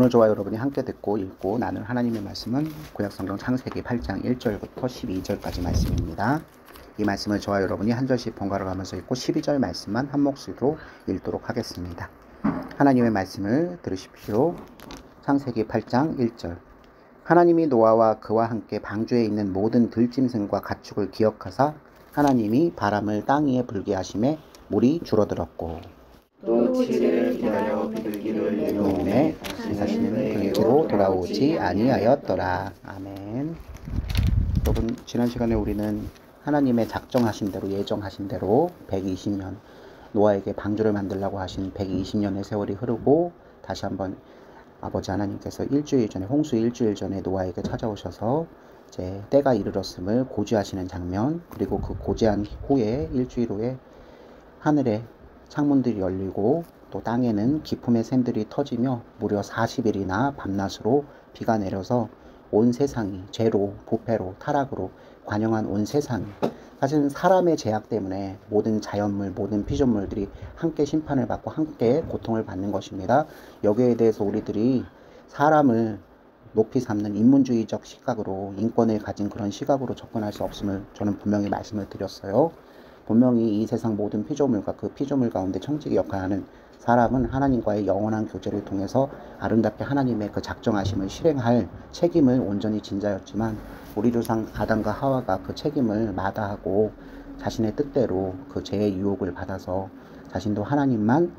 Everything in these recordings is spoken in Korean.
오늘 저와 여러분이 함께 듣고 읽고 나눌 하나님의 말씀은 구약성경 창세기 8장 1절부터 12절까지 말씀입니다. 이 말씀을 저와 여러분이 한 절씩 번갈아 가면서 읽고 12절 말씀만 한 목소리로 읽도록 하겠습니다. 하나님의 말씀을 들으십시오. 창세기 8장 1절. 하나님이 노아와 그와 함께 방주에 있는 모든 들짐승과 가축을 기억하사 하나님이 바람을 땅 위에 불게 하심에 물이 줄어들었고 또 7일을 기다려 비둘기를 내놓음에 다시는 그에게로 돌아오지 아니하였더라. 아멘. 여러분, 지난 시간에 우리는 하나님의 작정하신 대로 예정하신 대로 120년 노아에게 방주를 만들라고 하신 120년의 세월이 흐르고 다시 한번 아버지 하나님께서 홍수 일주일 전에 노아에게 찾아오셔서 이제 때가 이르렀음을 고지하시는 장면, 그리고 그 고지한 후에 일주일 후에 하늘에 창문들이 열리고 또 땅에는 기품의 샘들이 터지며 무려 40일이나 밤낮으로 비가 내려서 온 세상이 죄로, 부패로, 타락으로 관영한 온 세상이, 사실은 사람의 죄악 때문에 모든 자연물, 모든 피조물들이 함께 심판을 받고 함께 고통을 받는 것입니다. 여기에 대해서 우리들이 사람을 높이 삼는 인문주의적 시각으로, 인권을 가진 그런 시각으로 접근할 수 없음을 저는 분명히 말씀을 드렸어요. 분명히 이 세상 모든 피조물과 그 피조물 가운데 청지기 역할하는 사람은 하나님과의 영원한 교제를 통해서 아름답게 하나님의 그 작정하심을 실행할 책임을 온전히 진자였지만, 우리 조상 아담과 하와가 그 책임을 마다하고 자신의 뜻대로 그 죄의 유혹을 받아서 자신도 하나님만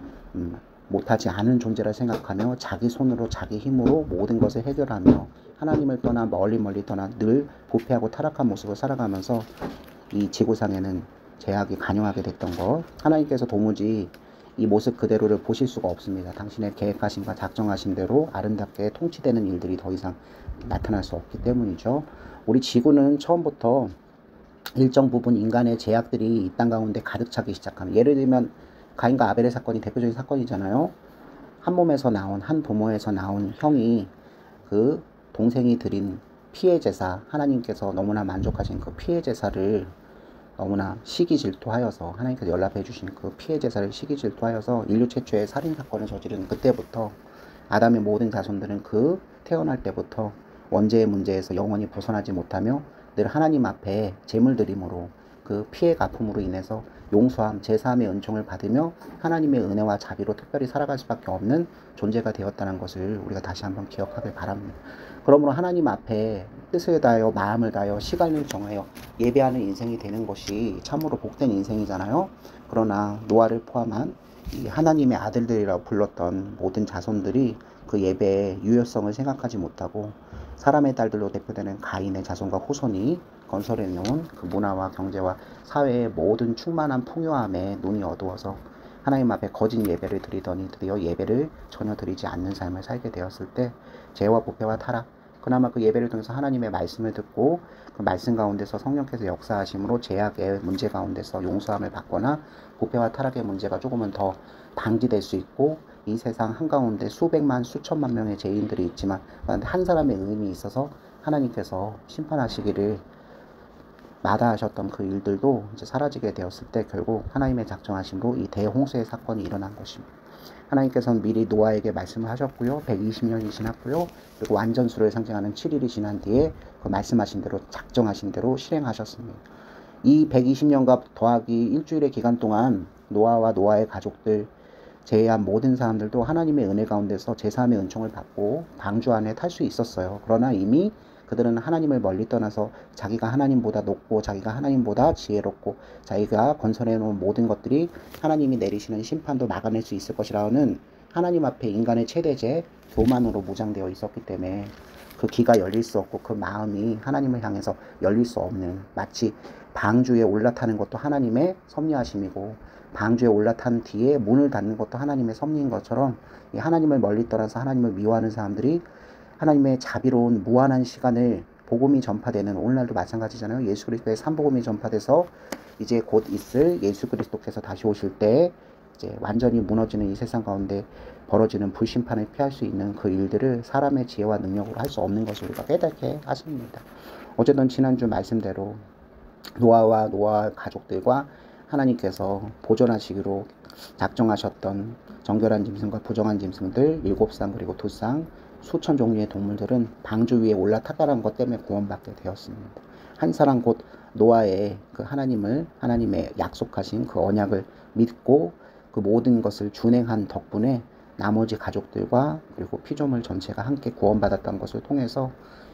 못하지 않은 존재라 생각하며 자기 손으로 자기 힘으로 모든 것을 해결하며 하나님을 떠나 멀리 떠나 늘 부패하고 타락한 모습을 살아가면서 이 지구상에는 죄악이 관영하게 됐던 것, 하나님께서 도무지 이 모습 그대로를 보실 수가 없습니다. 당신의 계획하심과 작정하신 대로 아름답게 통치되는 일들이 더 이상 나타날 수 없기 때문이죠. 우리 지구는 처음부터 일정 부분 인간의 죄악들이 이 땅 가운데 가득 차기 시작하는, 예를 들면 가인과 아벨의 사건이 대표적인 사건이잖아요. 한 몸에서 나온, 한 부모에서 나온 형이 그 동생이 드린 피해 제사, 하나님께서 너무나 만족하신 그 피해 제사를 너무나 시기 질투하여서, 하나님께서 연락해 주신 그 피해 제사를 시기 질투하여서 인류 최초의 살인 사건을 저지른 그때부터 아담의 모든 자손들은 그 태어날 때부터 원죄의 문제에서 영원히 벗어나지 못하며 늘 하나님 앞에 제물 드림으로 그 피해가 아픔으로 인해서 용서함, 제사함의 은총을 받으며 하나님의 은혜와 자비로 특별히 살아갈 수밖에 없는 존재가 되었다는 것을 우리가 다시 한번 기억하길 바랍니다. 그러므로 하나님 앞에 뜻을 다하여 마음을 다하여 시간을 정하여 예배하는 인생이 되는 것이 참으로 복된 인생이잖아요. 그러나 노아를 포함한 이 하나님의 아들들이라고 불렀던 모든 자손들이 그 예배의 유효성을 생각하지 못하고 사람의 딸들로 대표되는 가인의 자손과 후손이 건설해 놓은 그 문화와 경제와 사회의 모든 충만한 풍요함에 눈이 어두워서 하나님 앞에 거짓 예배를 드리더니 드디어 예배를 전혀 드리지 않는 삶을 살게 되었을 때 죄와 부패와 타락, 그나마 그 예배를 통해서 하나님의 말씀을 듣고 그 말씀 가운데서 성령께서 역사하심으로 죄악의 문제 가운데서 용서함을 받거나 부패와 타락의 문제가 조금은 더 방지될 수 있고, 이 세상 한가운데 수백만 수천만 명의 죄인들이 있지만 한 사람의 의인이 있어서 하나님께서 심판하시기를 마다하셨던 그 일들도 이제 사라지게 되었을 때 결국 하나님의 작정하심으로 이 대홍수의 사건이 일어난 것입니다. 하나님께서는 미리 노아에게 말씀을 하셨고요. 120년이 지났고요. 그리고 완전수를 상징하는 7일이 지난 뒤에 그 말씀하신 대로 작정하신 대로 실행하셨습니다. 이 120년과 더하기 일주일의 기간 동안 노아와 노아의 가족들 제외한 모든 사람들도 하나님의 은혜 가운데서 제사함의 은총을 받고 방주 안에 탈 수 있었어요. 그러나 이미 그들은 하나님을 멀리 떠나서 자기가 하나님보다 높고 자기가 하나님보다 지혜롭고 자기가 건설해 놓은 모든 것들이 하나님이 내리시는 심판도 막아낼 수 있을 것이라는 하나님 앞에 인간의 최대죄 교만으로 무장되어 있었기 때문에 그 귀가 열릴 수 없고 그 마음이 하나님을 향해서 열릴 수 없는, 마치 방주에 올라타는 것도 하나님의 섭리하심이고 방주에 올라탄 뒤에 문을 닫는 것도 하나님의 섭리인 것처럼 이 하나님을 멀리 떠나서 하나님을 미워하는 사람들이 하나님의 자비로운 무한한 시간을 복음이 전파되는, 오늘날도 마찬가지잖아요. 예수 그리스도의 삼복음이 전파돼서 이제 곧 있을 예수 그리스도께서 다시 오실 때 이제 완전히 무너지는 이 세상 가운데 벌어지는 불심판을 피할 수 있는 그 일들을 사람의 지혜와 능력으로 할 수 없는 것을 우리가 깨닫게 하십니다. 어쨌든 지난주 말씀대로 노아와 노아 가족들과 하나님께서 보존하시기로 작정하셨던 정결한 짐승과 부정한 짐승들 7쌍 그리고 2쌍 수천 종류의 동물들은 방주 위에 올라탔다는 것 때문에 구원받게 되었습니다. 한 사람 곧 노아의 그 하나님의 약속하신 그 언약을 믿고 그 모든 것을 준행한 덕분에 나머지 가족들과 그리고 피조물 전체가 함께 구원받았던 것을 통해서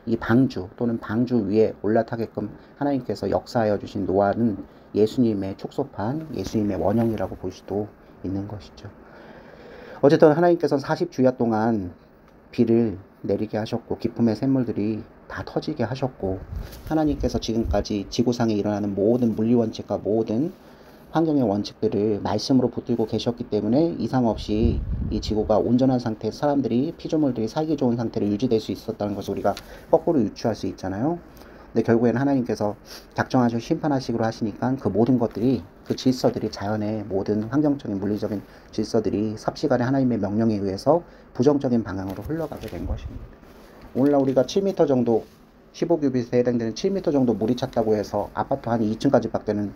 이 방주 또는 방주 위에 올라타게끔 하나님께서 역사하여 주신 노아는 예수님의 축소판, 예수님의 원형이라고 볼 수도 있는 것이죠. 어쨌든 하나님께서는 40주야 동안 비를 내리게 하셨고 기쁨의 샘물들이 다 터지게 하셨고, 하나님께서 지금까지 지구상에 일어나는 모든 물리원칙과 모든 환경의 원칙들을 말씀으로 붙들고 계셨기 때문에 이상 없이 이 지구가 온전한 상태에서 사람들이, 피조물들이 살기 좋은 상태로 유지될 수 있었다는 것을 우리가 거꾸로 유추할 수 있잖아요. 근데 결국에는 하나님께서 작정하시고 심판하시기로 하시니까 그 모든 것들이, 그 질서들이, 자연의 모든 환경적인 물리적인 질서들이 삽시간에 하나님의 명령에 의해서 부정적인 방향으로 흘러가게 된 것입니다. 오늘날 우리가 7m 정도, 15규빗에 해당되는 7m 정도 물이 찼다고 해서 아파트 한 2층까지 밖에는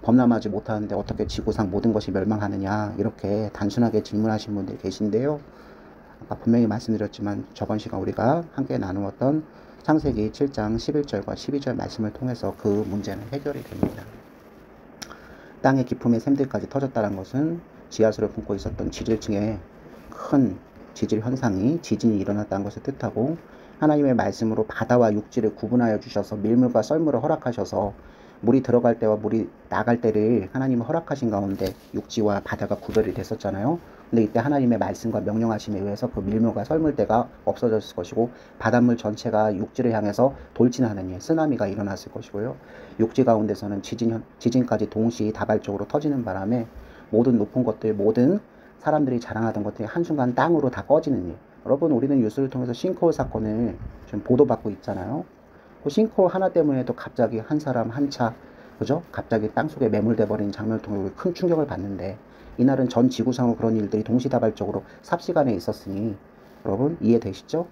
범람하지 못하는데 어떻게 지구상 모든 것이 멸망하느냐, 이렇게 단순하게 질문하신 분들이 계신데요. 아까 분명히 말씀드렸지만 저번 시간 우리가 함께 나누었던 창세기 7장 11절과 12절 말씀을 통해서 그 문제는 해결이 됩니다. 땅의 기품의 샘들까지 터졌다는 것은 지하수를 품고 있었던 지질층에 큰 지질 현상이, 지진이 일어났다는 것을 뜻하고, 하나님의 말씀으로 바다와 육지를 구분하여 주셔서 밀물과 썰물을 허락하셔서 물이 들어갈 때와 물이 나갈 때를 하나님이 허락하신 가운데 육지와 바다가 구별이 됐었잖아요. 근데 이때 하나님의 말씀과 명령하심에 의해서 그 밀물과 썰물대가 없어졌을 것이고, 바닷물 전체가 육지를 향해서 돌진하는 일, 쓰나미가 일어났을 것이고요. 육지 가운데서는 지진까지 동시에 다발적으로 터지는 바람에 모든 높은 것들, 모든 사람들이 자랑하던 것들이 한순간 땅으로 다 꺼지는 일. 여러분, 우리는 뉴스를 통해서 싱크홀 사건을 지금 보도받고 있잖아요. 그 싱크홀 하나 때문에도 갑자기 한 사람, 한 차, 그죠? 갑자기 땅속에 매몰돼 버리는 장면을 통해 우리 큰 충격을 받는데, 이날은 전 지구상으로 그런 일들이 동시다발적으로 삽시간에 있었으니 여러분 이해되시죠?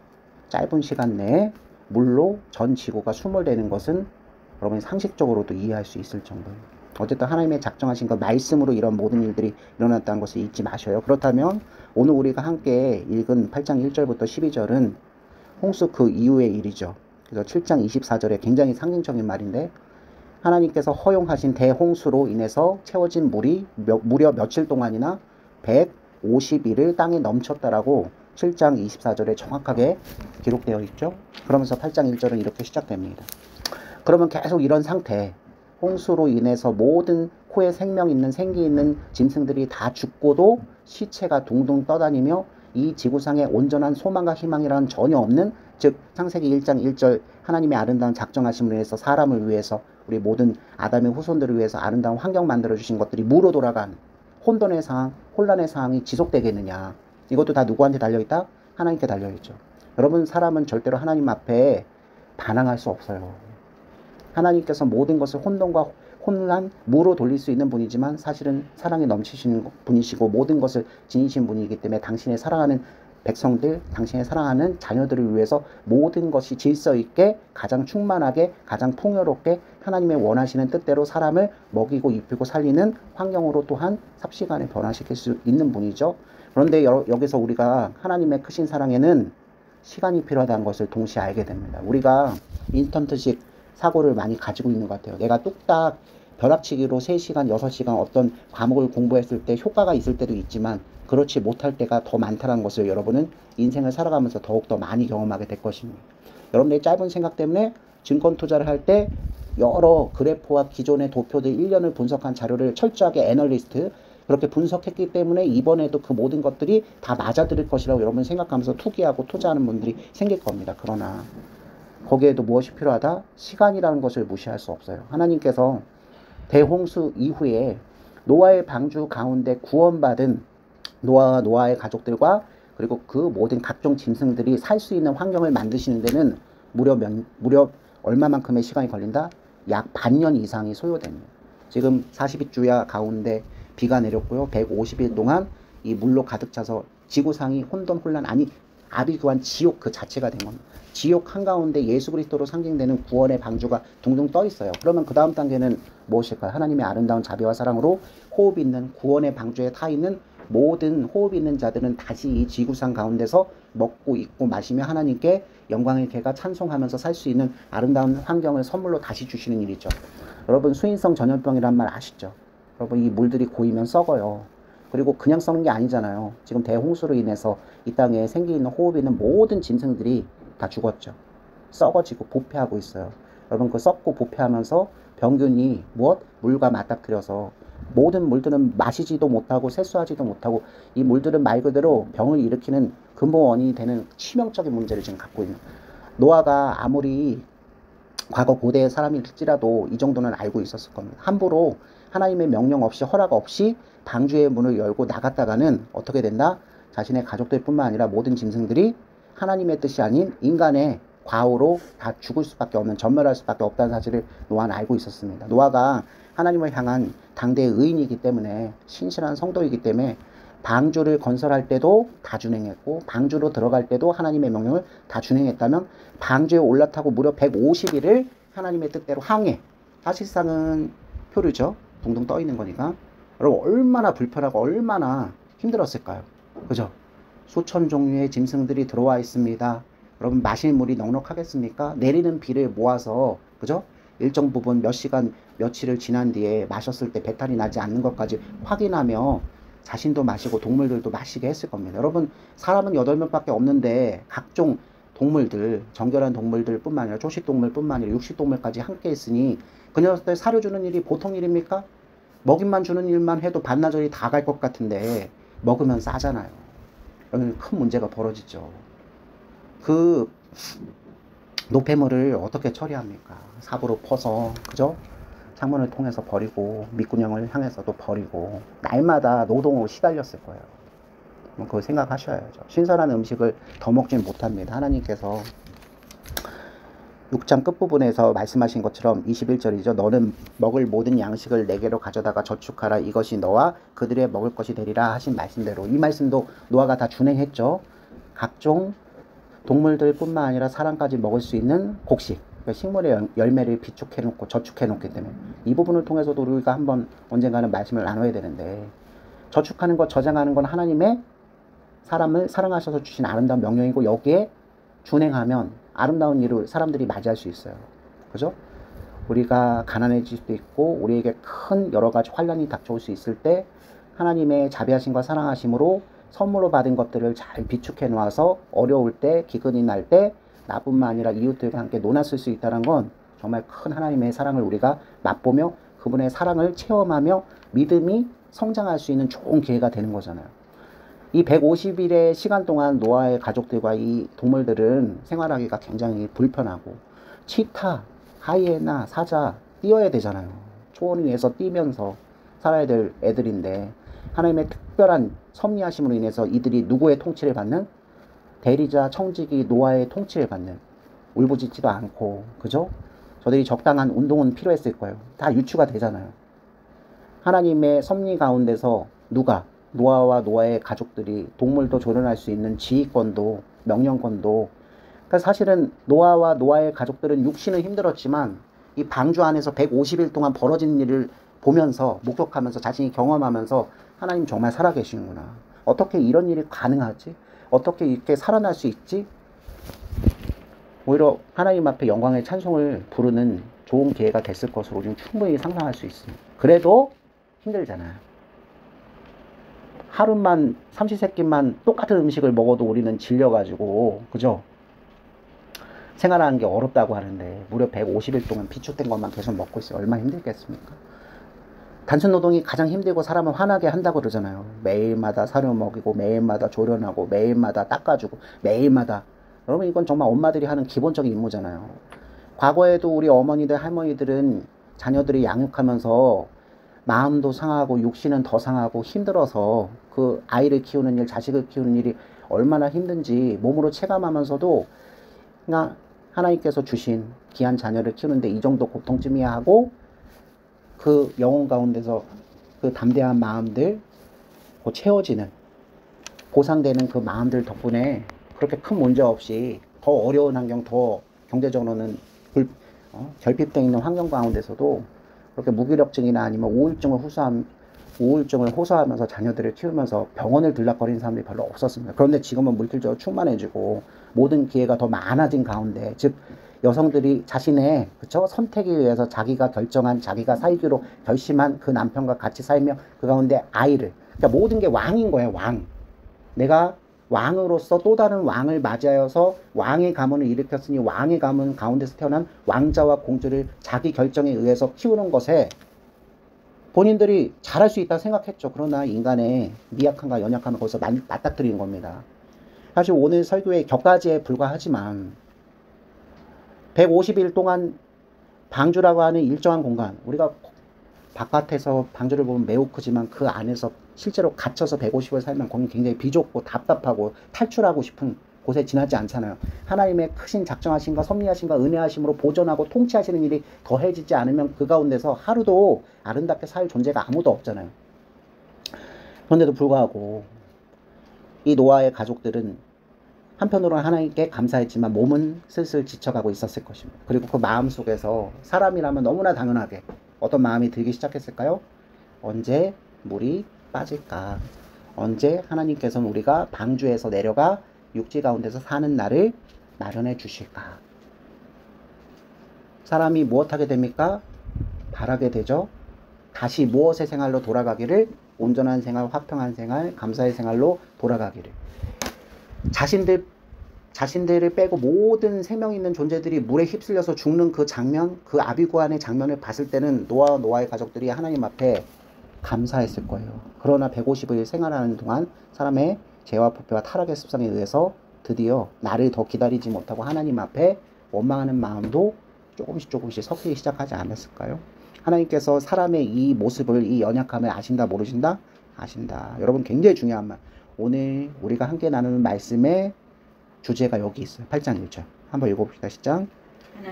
짧은 시간 내에 물로 전 지구가 수몰되는 것은 여러분이 상식적으로도 이해할 수 있을 정도입니다. 어쨌든 하나님의 작정하신 그 말씀으로 이런 모든 일들이 일어났다는 것을 잊지 마셔요. 그렇다면 오늘 우리가 함께 읽은 8장 1절부터 12절은 홍수 그 이후의 일이죠. 그래서 7장 24절에 굉장히 상징적인 말인데, 하나님께서 허용하신 대홍수로 인해서 채워진 물이 무려 며칠 동안이나 150일을 땅에 넘쳤다라고 7장 24절에 정확하게 기록되어 있죠. 그러면서 8장 1절은 이렇게 시작됩니다. 그러면 계속 이런 상태, 홍수로 인해서 모든 코에 생명 있는, 생기 있는 짐승들이 다 죽고도 시체가 둥둥 떠다니며 이 지구상에 온전한 소망과 희망이라는 전혀 없는, 즉 창세기 1장 1절 하나님의 아름다운 작정하심을 위해서, 사람을 위해서, 우리 모든 아담의 후손들을 위해서 아름다운 환경 만들어주신 것들이 무로 돌아간 혼돈의 상황, 혼란의 상황이 지속되겠느냐. 이것도 다 누구한테 달려있다? 하나님께 달려있죠. 여러분, 사람은 절대로 하나님 앞에 반항할 수 없어요. 하나님께서 모든 것을 혼돈과 혼란, 무로 돌릴 수 있는 분이지만 사실은 사랑이 넘치시는 분이시고 모든 것을 지니신 분이기 때문에 당신의 사랑하는 백성들, 당신의 사랑하는 자녀들을 위해서 모든 것이 질서 있게, 가장 충만하게, 가장 풍요롭게 하나님의 원하시는 뜻대로 사람을 먹이고 입히고 살리는 환경으로 또한 삽시간에 변화시킬 수 있는 분이죠. 그런데 여기서 우리가 하나님의 크신 사랑에는 시간이 필요하다는 것을 동시에 알게 됩니다. 우리가 인스턴트식 사고를 많이 가지고 있는 것 같아요. 내가 뚝딱 벼락치기로 3시간, 6시간 어떤 과목을 공부했을 때 효과가 있을 때도 있지만 그렇지 못할 때가 더 많다는 것을 여러분은 인생을 살아가면서 더욱더 많이 경험하게 될 것입니다. 여러분들의 짧은 생각 때문에 증권 투자를 할 때 여러 그래프와 기존의 도표들 1년을 분석한 자료를 철저하게 애널리스트 그렇게 분석했기 때문에 이번에도 그 모든 것들이 다 맞아들일 것이라고 여러분 생각하면서 투기하고 투자하는 분들이 생길 겁니다. 그러나 거기에도 무엇이 필요하다? 시간이라는 것을 무시할 수 없어요. 하나님께서 대홍수 이후에 노아의 방주 가운데 구원받은 노아와 노아의 가족들과 그리고 그 모든 각종 짐승들이 살 수 있는 환경을 만드시는 데는 무려 얼마만큼의 시간이 걸린다? 약 반년 이상이 소요됩니다. 지금 42주야 가운데 비가 내렸고요. 150일 동안 이 물로 가득 차서 지구상이 혼돈 혼란, 아니 아비규환 지옥 그 자체가 된 겁니다. 지옥 한가운데 예수 그리스도로 상징되는 구원의 방주가 둥둥 떠 있어요. 그러면 그 다음 단계는 무엇일까요? 하나님의 아름다운 자비와 사랑으로 호흡 있는 구원의 방주에 타 있는 모든 호흡 있는 자들은 다시 이 지구상 가운데서 먹고 입고 마시며 하나님께 영광의 개가 찬송하면서 살 수 있는 아름다운 환경을 선물로 다시 주시는 일이죠. 여러분, 수인성 전염병이란 말 아시죠? 여러분, 이 물들이 고이면 썩어요. 그리고 그냥 썩는 게 아니잖아요. 지금 대홍수로 인해서 이 땅에 생기 있는 호흡 있는 모든 짐승들이 다 죽었죠. 썩어지고 부패하고 있어요. 여러분, 그 썩고 부패하면서 병균이 무엇? 물과 맞닥뜨려서 모든 물들은 마시지도 못하고 세수하지도 못하고 이 물들은 말 그대로 병을 일으키는 근본 원인이 되는 치명적인 문제를 지금 갖고 있는, 노아가 아무리 과거 고대의 사람일지라도 이 정도는 알고 있었을 겁니다. 함부로 하나님의 명령 없이 허락 없이 방주의 문을 열고 나갔다가는 어떻게 된다? 자신의 가족들 뿐만 아니라 모든 짐승들이 하나님의 뜻이 아닌 인간의 과오로 다 죽을 수밖에 없는, 전멸할 수밖에 없다는 사실을 노아는 알고 있었습니다. 노아가 하나님을 향한 당대의 의인이기 때문에, 신실한 성도이기 때문에 방주를 건설할 때도 다 준행했고 방주로 들어갈 때도 하나님의 명령을 다 준행했다면 방주에 올라타고 무려 150일을 하나님의 뜻대로 항해, 사실상은 표류죠. 둥둥 떠 있는 거니까. 여러분, 얼마나 불편하고 얼마나 힘들었을까요? 그죠? 수천 종류의 짐승들이 들어와 있습니다. 여러분, 마실 물이 넉넉하겠습니까? 내리는 비를 모아서, 그죠? 일정 부분 몇 시간 며칠을 지난 뒤에 마셨을 때 배탈이 나지 않는 것까지 확인하며 자신도 마시고 동물들도 마시게 했을 겁니다. 여러분, 사람은 8명밖에 없는데 각종 동물들, 정결한 동물들 뿐만 아니라 초식동물 뿐만 아니라 육식동물까지 함께 있으니 그 녀석들 사료주는 일이 보통 일입니까? 먹임만 주는 일만 해도 반나절이 다 갈 것 같은데 먹으면 싸잖아요. 여기는 큰 문제가 벌어지죠. 그 노폐물을 어떻게 처리합니까? 삽으로 퍼서, 그죠? 창문을 통해서 버리고 밑구녕을 향해서도 버리고 날마다 노동으로 시달렸을 거예요. 그걸 생각하셔야죠. 신선한 음식을 더 먹진 못합니다. 하나님께서 6장 끝부분에서 말씀하신 것처럼 21절이죠. 너는 먹을 모든 양식을 내게로 가져다가 저축하라. 이것이 너와 그들의 먹을 것이 되리라 하신 말씀대로, 이 말씀도 노아가 다 준행했죠. 각종 동물들 뿐만 아니라 사람까지 먹을 수 있는 곡식, 그러니까 식물의 열매를 비축해 놓고 저축해 놓기 때문에 이 부분을 통해서도 우리가 한번 언젠가는 말씀을 나눠야 되는데, 저축하는 것, 저장하는 건 하나님의 사람을 사랑하셔서 주신 아름다운 명령이고 여기에 준행하면 아름다운 일을 사람들이 맞이할 수 있어요. 그죠? 우리가 가난해질 수도 있고 우리에게 큰 여러 가지 환난이 닥쳐올 수 있을 때 하나님의 자비하심과 사랑하심으로 선물로 받은 것들을 잘 비축해 놓아서 어려울 때, 기근이 날 때 나뿐만 아니라 이웃들과 함께 논았을 수 있다는 건 정말 큰 하나님의 사랑을 우리가 맛보며 그분의 사랑을 체험하며 믿음이 성장할 수 있는 좋은 기회가 되는 거잖아요. 이 150일의 시간 동안 노아의 가족들과 이 동물들은 생활하기가 굉장히 불편하고, 치타, 하이에나, 사자 뛰어야 되잖아요. 초원 위에서 뛰면서 살아야 될 애들인데 하나님의 특별한 섭리하심으로 인해서 이들이 누구의 통치를 받는? 대리자 청지기 노아의 통치를 받는, 울부짖지도 않고, 그죠? 저들이 적당한 운동은 필요했을 거예요. 다 유추가 되잖아요. 하나님의 섭리 가운데서 누가? 노아와 노아의 가족들이 동물도 조련할 수 있는 지휘권도, 명령권도, 그러니까 사실은 노아와 노아의 가족들은 육신은 힘들었지만 이 방주 안에서 150일 동안 벌어진 일을 보면서, 목격하면서, 자신이 경험하면서 하나님 정말 살아계시는구나. 어떻게 이런 일이 가능하지? 어떻게 이렇게 살아날 수 있지? 오히려 하나님 앞에 영광의 찬송을 부르는 좋은 기회가 됐을 것으로 우리는 충분히 상상할 수 있습니다. 그래도 힘들잖아요. 하루만, 삼시세끼만 똑같은 음식을 먹어도 우리는 질려가지고, 그죠? 생활하는 게 어렵다고 하는데 무려 150일 동안 비축된 것만 계속 먹고 있어요. 얼마나 힘들겠습니까? 단순 노동이 가장 힘들고 사람을 화나게 한다고 그러잖아요. 매일마다 사료 먹이고 매일마다 조련하고 매일마다 닦아주고 매일마다. 여러분, 이건 정말 엄마들이 하는 기본적인 임무잖아요. 과거에도 우리 어머니들, 할머니들은 자녀들이 양육하면서 마음도 상하고 육신은 더 상하고 힘들어서 그 아이를 키우는 일, 자식을 키우는 일이 얼마나 힘든지 몸으로 체감하면서도 그냥 하나님께서 주신 귀한 자녀를 키우는데 이 정도 고통쯤이야 하고 그 영혼 가운데서 그 담대한 마음들, 그 채워지는, 보상되는 그 마음들 덕분에 그렇게 큰 문제 없이 더 어려운 환경, 더 경제적으로는 결핍되어 있는 환경 가운데서도 그렇게 무기력증이나 아니면 우울증을 우울증을 호소하면서 자녀들을 키우면서 병원을 들락거리는 사람들이 별로 없었습니다. 그런데 지금은 물질적으로 충만해지고 모든 기회가 더 많아진 가운데, 즉 여성들이 자신의 선택에 의해서 자기가 결정한, 자기가 살기로 결심한 그 남편과 같이 살며 그 가운데 아이를, 그러니까 모든 게 왕인 거예요. 왕. 내가 왕으로서 또 다른 왕을 맞이하여서 왕의 가문을 일으켰으니 왕의 가문 가운데서 태어난 왕자와 공주를 자기 결정에 의해서 키우는 것에 본인들이 잘할 수 있다고 생각했죠. 그러나 인간의 미약함과 연약함을 거기서 맞닥뜨리는 겁니다. 사실 오늘 설교의 격가지에 불과하지만 150일 동안 방주라고 하는 일정한 공간, 우리가 바깥에서 방주를 보면 매우 크지만 그 안에서 실제로 갇혀서 150을 살면 거기 굉장히 비좁고 답답하고 탈출하고 싶은 곳에 지나지 않잖아요. 하나님의 크신 작정하심과 섭리하심과 은혜하심으로 보존하고 통치하시는 일이 더해지지 않으면 그 가운데서 하루도 아름답게 살 존재가 아무도 없잖아요. 그런데도 불구하고 이 노아의 가족들은 한편으로는 하나님께 감사했지만 몸은 슬슬 지쳐가고 있었을 것입니다. 그리고 그 마음 속에서 사람이라면 너무나 당연하게 어떤 마음이 들기 시작했을까요? 언제 물이 빠질까? 언제 하나님께서는 우리가 방주에서 내려가 육지 가운데서 사는 날을 마련해 주실까? 사람이 무엇하게 됩니까? 바라게 되죠. 다시 무엇의 생활로 돌아가기를? 온전한 생활, 화평한 생활, 감사의 생활로 돌아가기를. 자신들을 빼고 모든 생명 있는 존재들이 물에 휩쓸려서 죽는 그 장면, 그 아비구환의 장면을 봤을 때는 노아와 노아의 가족들이 하나님 앞에 감사했을 거예요. 그러나 150일 생활하는 동안 사람의 죄와 부패와 타락의 습성에 의해서 드디어 나를 더 기다리지 못하고 하나님 앞에 원망하는 마음도 조금씩 섞이기 시작하지 않았을까요? 하나님께서 사람의 이 모습을, 이 연약함을 아신다 모르신다? 아신다. 여러분 굉장히 중요한 말. 오늘 우리가 함께 나누는 말씀의 주제가 여기 있어요. 8장 1절. 한번 읽어봅시다. 시작.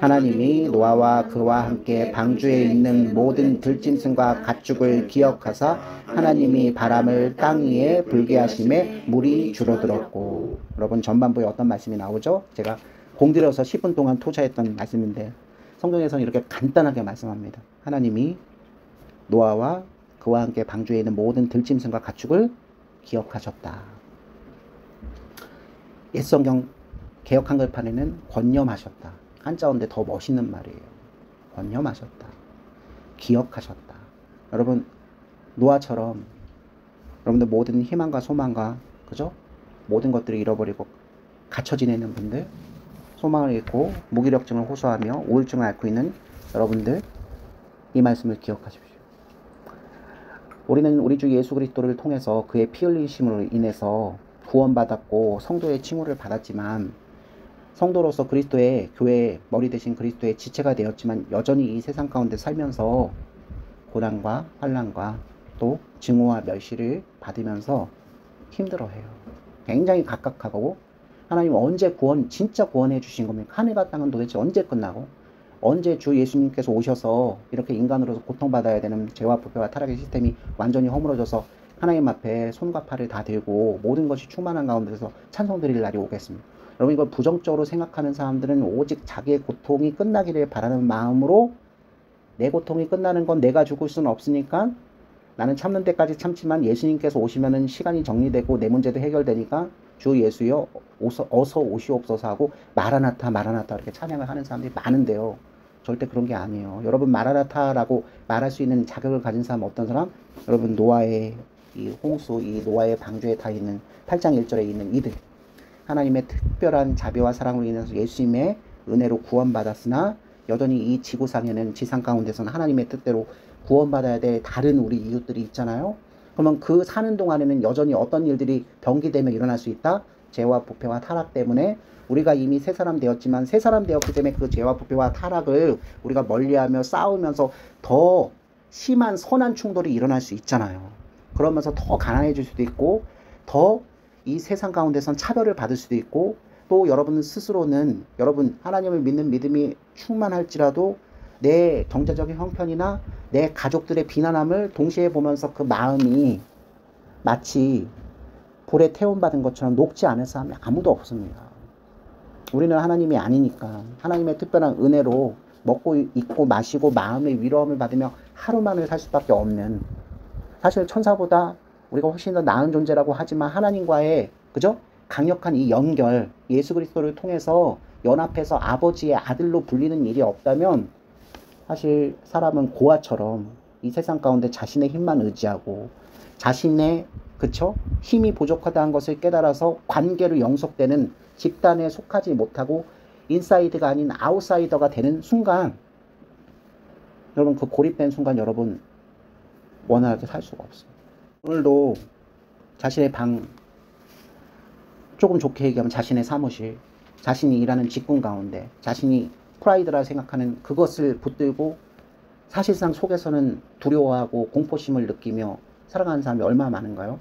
하나님이 노아와 그와 함께 방주에 있는 모든 들짐승과 가축을 기억하사 하나님이 바람을 땅 위에 불게 하심에 물이 줄어들었고. 여러분 전반부에 어떤 말씀이 나오죠? 제가 공들여서 10분 동안 투자했던 말씀인데 성경에서는 이렇게 간단하게 말씀합니다. 하나님이 노아와 그와 함께 방주에 있는 모든 들짐승과 가축을 기억하셨다. 옛성경 개역 한글판에는 권념하셨다. 한자어인데 더 멋있는 말이에요. 권념하셨다. 기억하셨다. 여러분 노아처럼 여러분들 모든 희망과 소망과 그죠? 모든 것들을 잃어버리고 갇혀 지내는 분들, 소망을 잃고 무기력증을 호소하며 우울증을 앓고 있는 여러분들, 이 말씀을 기억하십시오. 우리는 우리 주 예수 그리스도를 통해서 그의 피 흘리심으로 인해서 구원받았고 성도의 칭호를 받았지만, 성도로서 그리스도의 교회의 머리 대신 그리스도의 지체가 되었지만 여전히 이 세상 가운데 살면서 고난과 환난과 또 증오와 멸시를 받으면서 힘들어해요. 굉장히 각각하고, 하나님 언제 진짜 구원해 주신 겁니까? 하늘과 땅은 도대체 언제 끝나고, 언제 주 예수님께서 오셔서 이렇게 인간으로서 고통받아야 되는 죄와 부패와 타락의 시스템이 완전히 허물어져서 하나님 앞에 손과 팔을 다 들고 모든 것이 충만한 가운데서 찬송 드릴 날이 오겠습니다. 여러분 이걸 부정적으로 생각하는 사람들은 오직 자기의 고통이 끝나기를 바라는 마음으로, 내 고통이 끝나는 건 내가 죽을 수는 없으니까 나는 참는 데까지 참지만 예수님께서 오시면은 시간이 정리되고 내 문제도 해결되니까 주 예수여 어서 오시옵소서 하고 마라나타 마라나타 이렇게 찬양을 하는 사람들이 많은데요. 절대 그런 게 아니에요. 여러분 마라나타라고 말할 수 있는 자격을 가진 사람 어떤 사람? 여러분 노아의 이 홍수, 이 노아의 방주에 다 있는 8장 1절에 있는 이들, 하나님의 특별한 자비와 사랑으로 인해서 예수님의 은혜로 구원받았으나 여전히 이 지구상에는, 지상 가운데서는 하나님의 뜻대로 구원받아야 될 다른 우리 이웃들이 있잖아요. 그러면 그 사는 동안에는 여전히 어떤 일들이 병기되며 일어날 수 있다? 죄와 부패와 타락 때문에 우리가 이미 새 사람 되었지만 새 사람 되었기 때문에 그 죄와 부패와 타락을 우리가 멀리하며 싸우면서 더 심한 선한 충돌이 일어날 수 있잖아요. 그러면서 더 가난해질 수도 있고 더 이 세상 가운데선 차별을 받을 수도 있고, 또 여러분 스스로는 여러분 하나님을 믿는 믿음이 충만할지라도 내 경제적인 형편이나 내 가족들의 비난함을 동시에 보면서 그 마음이 마치 불에 태움받은 것처럼 녹지 않은 사람이 아무도 없습니다. 우리는 하나님이 아니니까 하나님의 특별한 은혜로 먹고 입고 마시고 마음의 위로함을 받으며 하루만을 살 수밖에 없는, 사실 천사보다 우리가 훨씬 더 나은 존재라고 하지만 하나님과의 그죠? 강력한 이 연결, 예수 그리스도를 통해서 연합해서 아버지의 아들로 불리는 일이 없다면 사실 사람은 고아처럼 이 세상 가운데 자신의 힘만 의지하고 자신의 그쵸? 힘이 부족하다는 것을 깨달아서 관계로 영속되는 집단에 속하지 못하고 인사이드가 아닌 아웃사이더가 되는 순간, 여러분 그 고립된 순간 여러분 원활하게 살 수가 없어요. 오늘도 자신의 방, 조금 좋게 얘기하면 자신의 사무실, 자신이 일하는 직군 가운데 자신이 프라이드라 생각하는 그것을 붙들고 사실상 속에서는 두려워하고 공포심을 느끼며 살아가는 사람이 얼마나 많은가요?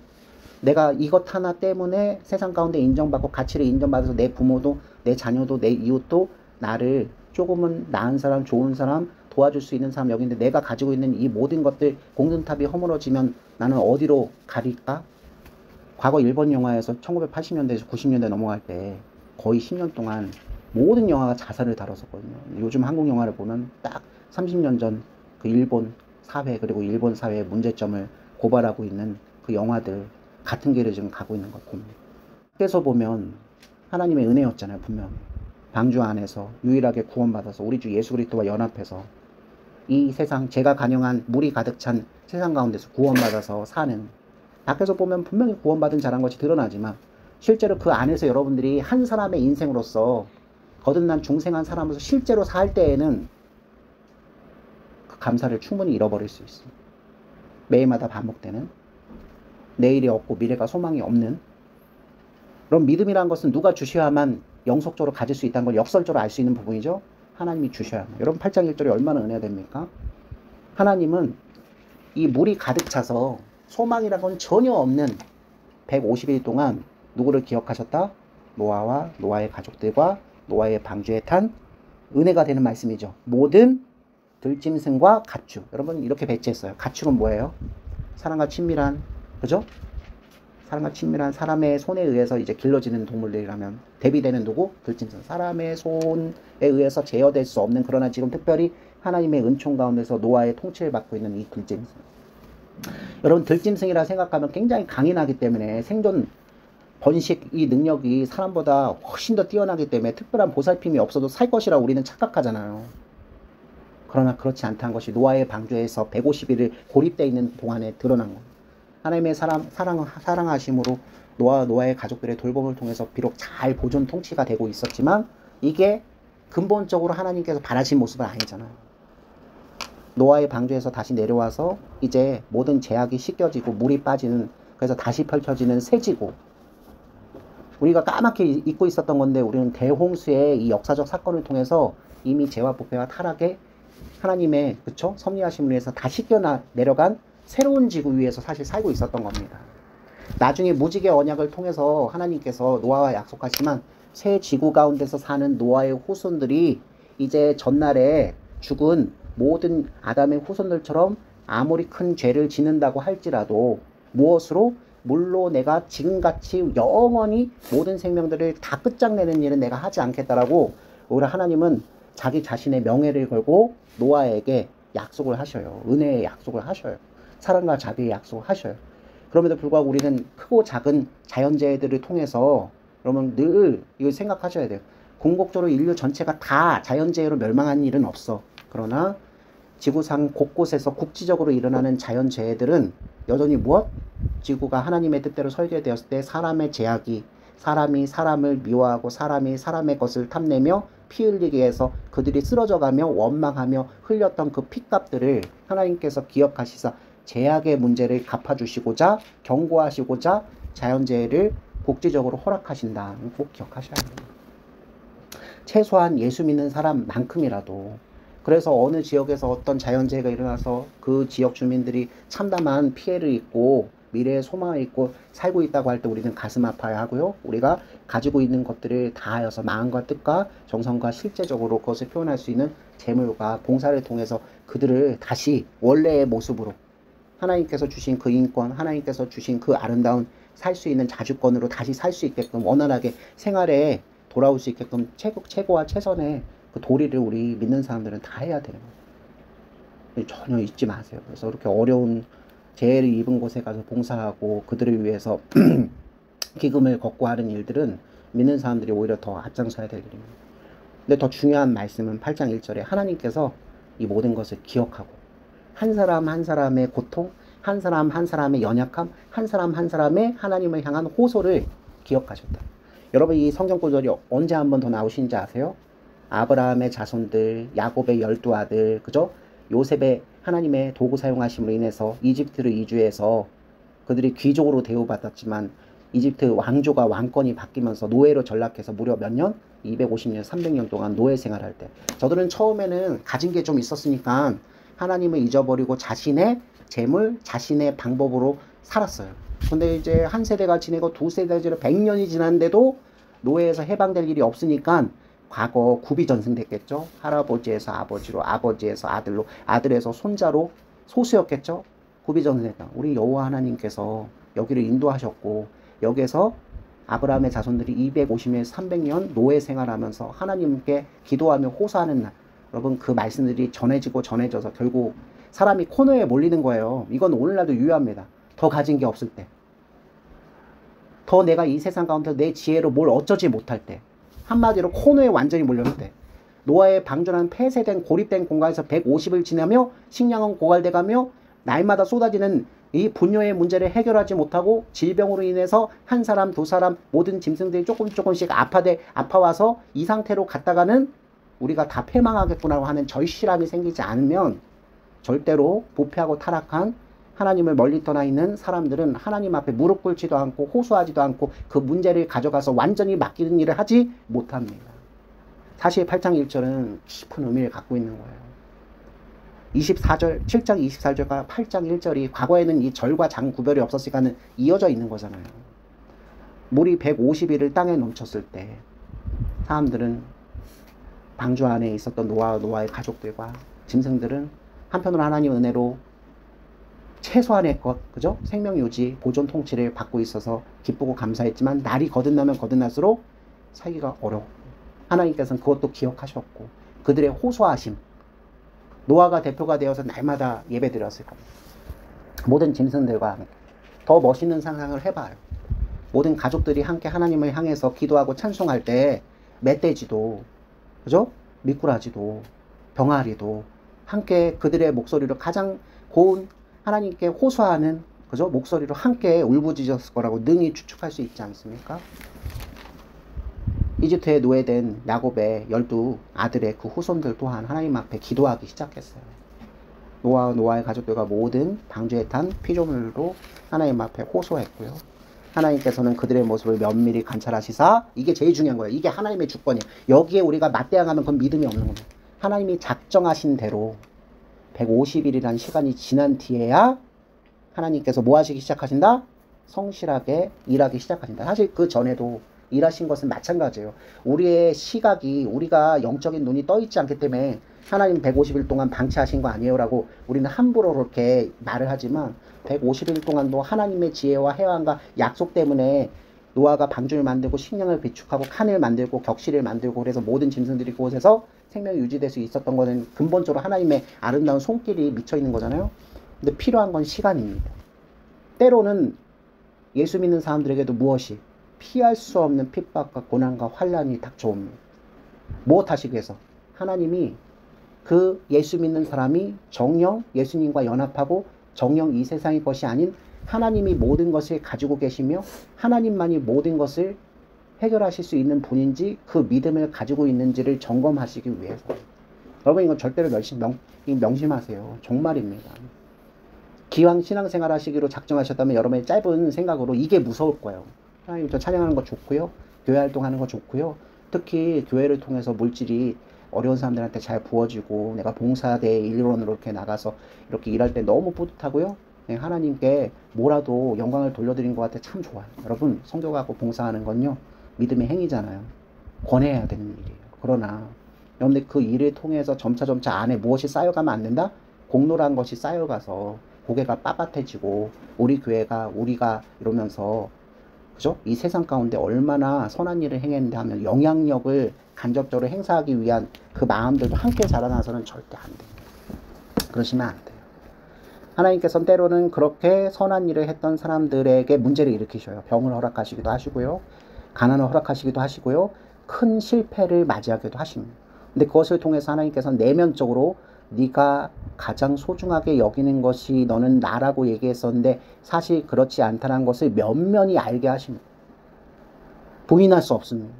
내가 이것 하나 때문에 세상 가운데 인정받고 가치를 인정받아서 내 부모도 내 자녀도 내 이웃도 나를 조금은 나은 사람, 좋은 사람, 도와줄 수 있는 사람 여기 있는데 내가 가지고 있는 이 모든 것들 공든탑이 허물어지면 나는 어디로 가릴까? 과거 일본 영화에서 1980년대에서 90년대 넘어갈 때 거의 10년 동안 모든 영화가 자살을 다뤘었거든요. 요즘 한국 영화를 보면 딱 30년 전 그 일본 사회 그리고 일본 사회의 문제점을 고발하고 있는 그 영화들 같은 길을 지금 가고 있는 것 봅니다. 그래서 보면 하나님의 은혜였잖아요. 분명 방주 안에서 유일하게 구원받아서 우리 주 예수 그리스도와 연합해서 이 세상 제가 간영한 물이 가득 찬 세상 가운데서 구원받아서 사는, 밖에서 보면 분명히 구원받은 자란 것이 드러나지만 실제로 그 안에서 여러분들이 한 사람의 인생으로서 거듭난 중생한 사람으로서 실제로 살 때에는 그 감사를 충분히 잃어버릴 수 있습니다. 매일마다 반복되는 내일이 없고 미래가 소망이 없는 그런 믿음이라는 것은 누가 주셔야만 영속적으로 가질 수 있다는 걸 역설적으로 알 수 있는 부분이죠. 하나님이 주셔야만. 여러분 8장 1절이 얼마나 은혜가 됩니까? 하나님은 이 물이 가득 차서 소망이라는 건 전혀 없는 150일 동안 누구를 기억하셨다? 노아와 노아의 가족들과 노아의 방주에 탄 은혜가 되는 말씀이죠. 모든 들짐승과 가축. 여러분 이렇게 배치했어요. 가축은 뭐예요? 사람과 친밀한, 그죠? 사람과 친밀한 사람의 손에 의해서 이제 길러지는 동물들이라면 대비되는 누구? 들짐승. 사람의 손에 의해서 제어될 수 없는, 그러나 지금 특별히 하나님의 은총 가운데서 노아의 통치를 받고 있는 이 들짐승. 여러분 들짐승이라 생각하면 굉장히 강인하기 때문에 생존 번식 이 능력이 사람보다 훨씬 더 뛰어나기 때문에 특별한 보살핌이 없어도 살 것이라 우리는 착각하잖아요. 그러나 그렇지 않다는 것이 노아의 방주에서 150일을 고립되어 있는 동안에 드러난 겁니다. 하나님의 사랑하심으로 노아의 가족들의 돌봄을 통해서 비록 잘 보존 통치가 되고 있었지만 이게 근본적으로 하나님께서 바라신 모습은 아니잖아요. 노아의 방주에서 다시 내려와서 이제 모든 제약이 씻겨지고 물이 빠지는, 그래서 다시 펼쳐지는 새지고, 우리가 까맣게 잊고 있었던 건데 우리는 대홍수의 이 역사적 사건을 통해서 이미 죄와 부패와 타락의 하나님의 그쵸? 섭리하심을 위해서 다 씻겨 내려간 새로운 지구 위에서 사실 살고 있었던 겁니다. 나중에 무지개 언약을 통해서 하나님께서 노아와 약속하시지만 새 지구 가운데서 사는 노아의 후손들이 이제 전날에 죽은 모든 아담의 후손들처럼 아무리 큰 죄를 짓는다고 할지라도 무엇으로? 물로 내가 지금같이 영원히 모든 생명들을 다 끝장내는 일은 내가 하지 않겠다라고 오히려 하나님은 자기 자신의 명예를 걸고 노아에게 약속을 하셔요. 은혜의 약속을 하셔요. 사랑과 자비의 약속을 하셔요. 그럼에도 불구하고 우리는 크고 작은 자연재해들을 통해서 여러분 늘 이걸 생각하셔야 돼요. 궁극적으로 인류 전체가 다 자연재해로 멸망하는 일은 없어. 그러나 지구상 곳곳에서 국지적으로 일어나는 자연재해들은 여전히 무엇? 지구가 하나님의 뜻대로 설계되었을 때 사람의 제약이, 사람이 사람을 미워하고 사람이 사람의 것을 탐내며 피 흘리게 해서 그들이 쓰러져가며 원망하며 흘렸던 그 피값들을 하나님께서 기억하시사 제약의 문제를 갚아주시고자 경고하시고자 자연재해를 국지적으로 허락하신다. 꼭 기억하셔야 돼요. 최소한 예수 믿는 사람만큼이라도, 그래서 어느 지역에서 어떤 자연재해가 일어나서 그 지역 주민들이 참담한 피해를 입고 미래의 소망을 입고 살고 있다고 할 때 우리는 가슴 아파야 하고요. 우리가 가지고 있는 것들을 다하여서 마음과 뜻과 정성과 실제적으로 그것을 표현할 수 있는 재물과 봉사를 통해서 그들을 다시 원래의 모습으로 하나님께서 주신 그 인권, 하나님께서 주신 그 아름다운 살 수 있는 자주권으로 다시 살 수 있게끔 원활하게 생활에 돌아올 수 있게끔 최고와 최선의 그 도리를 우리 믿는 사람들은 다 해야 되는 거예요. 전혀 잊지 마세요. 그래서 그렇게 어려운 재해를 입은 곳에 가서 봉사하고 그들을 위해서 기금을 걷고 하는 일들은 믿는 사람들이 오히려 더 앞장서야 될 일입니다. 근데 더 중요한 말씀은 8장 1절에 하나님께서 이 모든 것을 기억하고 한 사람 한 사람의 고통, 한 사람 한 사람의 연약함, 한 사람 한 사람의 하나님을 향한 호소를 기억하셨다. 여러분 이 성경 구절이 언제 한 번 더 나오신지 아세요? 아브라함의 자손들, 야곱의 12아들, 그죠? 요셉의 하나님의 도구 사용하심으로 인해서 이집트를 이주해서 그들이 귀족으로 대우받았지만 이집트 왕조가 왕권이 바뀌면서 노예로 전락해서 무려 몇 년? 250년, 300년 동안 노예 생활할 때 저들은 처음에는 가진 게 좀 있었으니까 하나님을 잊어버리고 자신의 재물, 자신의 방법으로 살았어요. 근데 이제 한 세대가 지내고 두 세대가 지내고 100년이 지났는데도 노예에서 해방될 일이 없으니까 과거 구비전승됐겠죠. 할아버지에서 아버지로, 아버지에서 아들로, 아들에서 손자로 소수였겠죠. 구비전승됐다. 우리 여호와 하나님께서 여기를 인도하셨고 여기에서 아브라함의 자손들이 250년, 300년 노예 생활하면서 하나님께 기도하며 호소하는 날. 여러분 그 말씀들이 전해지고 전해져서 결국 사람이 코너에 몰리는 거예요. 이건 오늘날도 유효합니다. 더 가진 게 없을 때. 더 내가 이 세상 가운데 내 지혜로 뭘 어쩌지 못할 때. 한마디로 코너에 완전히 몰렸을 때. 노아의 방주라는 폐쇄된 고립된 공간에서 150을 지나며 식량은 고갈돼가며 날마다 쏟아지는 이 분뇨의 문제를 해결하지 못하고 질병으로 인해서 한 사람 두 사람 모든 짐승들이 조금씩 아파와서 이 상태로 갔다가는 우리가 다 패망하겠구나 하는 절실함이 생기지 않으면 절대로 부패하고 타락한 하나님을 멀리 떠나 있는 사람들은 하나님 앞에 무릎 꿇지도 않고 호소하지도 않고 그 문제를 가져가서 완전히 맡기는 일을 하지 못합니다. 사실 8장 1절은 깊은 의미를 갖고 있는 거예요. 24절, 7장 24절과 8장 1절이 과거에는 이 절과 장 구별이 없었으니까는 이어져 있는 거잖아요. 물이 150일을 땅에 넘쳤을 때 사람들은 방주 안에 있었던 노아의 가족들과 짐승들은 한편으로 하나님의 은혜로 최소한의 것, 그죠? 생명 유지, 보존 통치를 받고 있어서 기쁘고 감사했지만 날이 거듭나면 거듭날수록 살기가 어려워. 하나님께서는 그것도 기억하셨고 그들의 호소하심, 노아가 대표가 되어서 날마다 예배 드렸을 겁니다. 모든 짐승들과 함께. 더 멋있는 상상을 해봐요. 모든 가족들이 함께 하나님을 향해서 기도하고 찬송할 때 멧돼지도, 그죠? 미꾸라지도, 병아리도 함께 그들의 목소리로 가장 고운 하나님께 호소하는, 그죠? 목소리로 함께 울부짖었을 거라고 능히 추측할 수 있지 않습니까? 이집트에 노예된 야곱의 12아들의 그 후손들 또한 하나님 앞에 기도하기 시작했어요. 노아의 가족들과 모든 방주에 탄 피조물로 하나님 앞에 호소했고요. 하나님께서는 그들의 모습을 면밀히 관찰하시사, 이게 제일 중요한 거예요. 이게 하나님의 주권이에요. 여기에 우리가 맞대응하면 그건 믿음이 없는 겁니다. 하나님이 작정하신 대로 150일이라는 시간이 지난 뒤에야 하나님께서 뭐 하시기 시작하신다? 성실하게 일하기 시작하신다. 사실 그 전에도 일하신 것은 마찬가지예요. 우리의 시각이, 우리가 영적인 눈이 떠있지 않기 때문에 하나님 150일 동안 방치하신 거 아니에요 라고 우리는 함부로 그렇게 말을 하지만 150일 동안도 하나님의 지혜와 해안과 약속 때문에 노아가 방주를 만들고 식량을 비축하고 칸을 만들고 격실을 만들고 그래서 모든 짐승들이 그곳에서 생명이 유지될 수 있었던 것은 근본적으로 하나님의 아름다운 손길이 미쳐 있는 거잖아요. 근데 필요한 건 시간입니다. 때로는 예수 믿는 사람들에게도 무엇이 피할 수 없는 핍박과 고난과 환난이 닥쳐옵니다. 무엇 하시기 위해서? 하나님이 그 예수 믿는 사람이 정령 예수님과 연합하고 정령 이 세상의 것이 아닌 하나님이 모든 것을 가지고 계시며 하나님만이 모든 것을 해결하실 수 있는 분인지 그 믿음을 가지고 있는지를 점검하시기 위해서. 여러분 이건 절대로 명심하세요. 정말입니다. 기왕 신앙생활 하시기로 작정하셨다면 여러분의 짧은 생각으로 이게 무서울 거예요. 하나님 저 찬양하는 거 좋고요. 교회 활동하는 거 좋고요. 특히 교회를 통해서 물질이 어려운 사람들한테 잘 부어지고 내가 봉사대 일원으로 이렇게 나가서 이렇게 일할 때 너무 뿌듯하고요. 하나님께 뭐라도 영광을 돌려드린 것 같아 참 좋아요. 여러분 성도하고 봉사하는 건요. 믿음의 행위잖아요. 권해야 되는 일이에요. 그러나 여러분들 그 일을 통해서 점차 안에 무엇이 쌓여가면 안 된다? 공로란 것이 쌓여가서 고개가 빳빳해지고 우리 교회가 우리가 이러면서 그죠? 이 세상 가운데 얼마나 선한 일을 행했는데 하면 영향력을 간접적으로 행사하기 위한 그 마음들도 함께 자라나서는 절대 안 돼요. 그러시면 안 돼요. 하나님께서는 때로는 그렇게 선한 일을 했던 사람들에게 문제를 일으키셔요. 병을 허락하시기도 하시고요. 가난을 허락하시기도 하시고요. 큰 실패를 맞이하기도 하십니다. 근데 그것을 통해서 하나님께서는 내면적으로 네가 가장 소중하게 여기는 것이 너는 나라고 얘기했었는데 사실 그렇지 않다는 것을 면면히 알게 하십니다. 부인할 수 없습니다.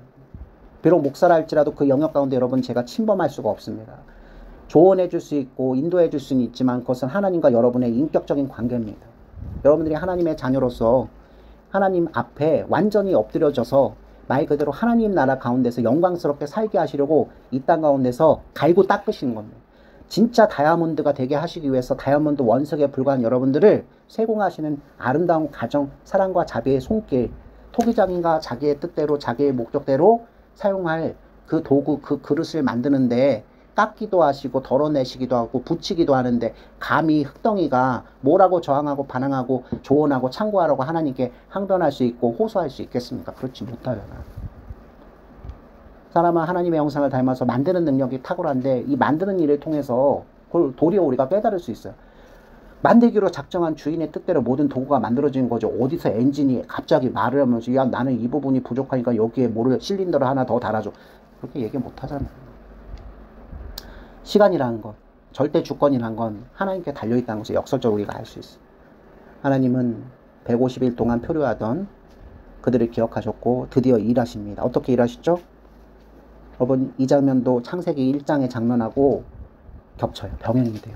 비록 목사라 할지라도 그 영역 가운데 여러분 제가 침범할 수가 없습니다. 조언해 줄 수 있고 인도해 줄 수는 있지만 그것은 하나님과 여러분의 인격적인 관계입니다. 여러분들이 하나님의 자녀로서 하나님 앞에 완전히 엎드려져서 말 그대로 하나님 나라 가운데서 영광스럽게 살게 하시려고 이 땅 가운데서 갈고 닦으시는 겁니다. 진짜 다이아몬드가 되게 하시기 위해서 다이아몬드 원석에 불과한 여러분들을 세공하시는 아름다운 가정, 사랑과 자비의 손길, 토기장인가 자기의 뜻대로 자기의 목적대로 사용할 그 도구, 그 그릇을 만드는데 깎기도 하시고 덜어내시기도 하고 붙이기도 하는데 감히 흙덩이가 뭐라고 저항하고 반항하고 조언하고 창고하라고 하나님께 항변할 수 있고 호소할 수 있겠습니까? 그렇지 못하잖아. 사람은 하나님의 형상을 닮아서 만드는 능력이 탁월한데 이 만드는 일을 통해서 그걸 도리어 우리가 깨달을 수 있어요. 만들기로 작정한 주인의 뜻대로 모든 도구가 만들어지는 거죠. 어디서 엔진이 갑자기 말을 하면서 야 나는 이 부분이 부족하니까 여기에 뭐를 실린더를 하나 더 달아줘. 그렇게 얘기 못 하잖아요. 시간이라는 것, 절대 주권이라는 건 하나님께 달려있다는 것을 역설적으로 우리가 알 수 있어요. 하나님은 150일 동안 표류하던 그들을 기억하셨고 드디어 일하십니다. 어떻게 일하시죠? 여러분 이 장면도 창세기 1장의 장면하고 겹쳐요. 병행이 돼요.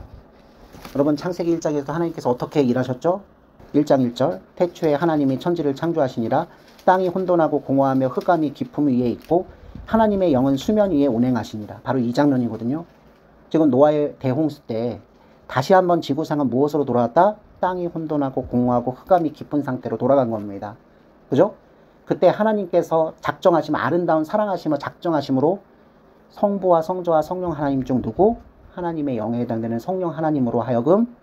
여러분 창세기 1장에서 하나님께서 어떻게 일하셨죠? 1장 1절 태초에 하나님이 천지를 창조하시니라 땅이 혼돈하고 공허하며 흑암이 깊음 위에 있고 하나님의 영은 수면 위에 운행하시니라. 바로 이 장면이거든요. 지금 노아의 대홍수 때 다시 한번 지구상은 무엇으로 돌아왔다? 땅이 혼돈하고 공허하고 흑암이 깊은 상태로 돌아간 겁니다. 그죠? 그때 하나님께서 작정하시면 아름다운 사랑하심을 작정하심으로 성부와 성자와 성령 하나님 중 누구? 하나님의 영에 해당되는 성령 하나님으로 하여금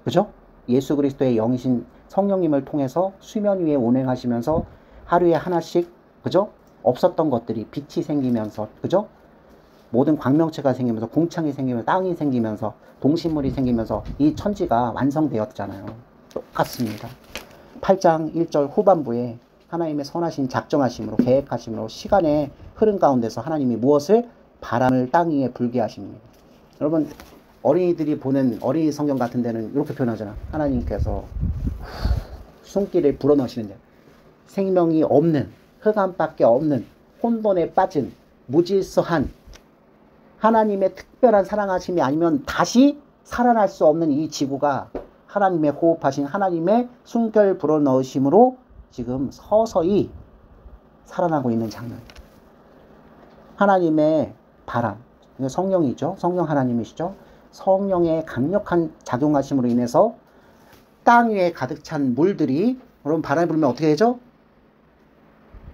그죠? 예수 그리스도의 영이신 성령님을 통해서 수면 위에 운행하시면서 하루에 하나씩 그죠? 없었던 것들이 빛이 생기면서 그죠? 모든 광명체가 생기면서 궁창이 생기면서 땅이 생기면서 동식물이 생기면서 이 천지가 완성되었잖아요. 똑같습니다. 8장 1절 후반부에 하나님의 선하신 작정하심으로 계획하심으로 시간의 흐름 가운데서 하나님이 무엇을? 바람을 땅 위에 불게 하십니다. 여러분 어린이들이 보는 어린이 성경 같은 데는 이렇게 표현하잖아. 하나님께서 손길을 불어넣으시는데 생명이 없는 흑암밖에 없는 혼돈에 빠진 무질서한 하나님의 특별한 사랑하심이 아니면 다시 살아날 수 없는 이 지구가 하나님의 호흡하신 하나님의 숨결 불어넣으심으로 지금 서서히 살아나고 있는 장면. 하나님의 바람, 성령이죠. 성령 하나님이시죠. 성령의 강력한 작용하심으로 인해서 땅 위에 가득 찬 물들이 여러분 바람이 불면 어떻게 되죠?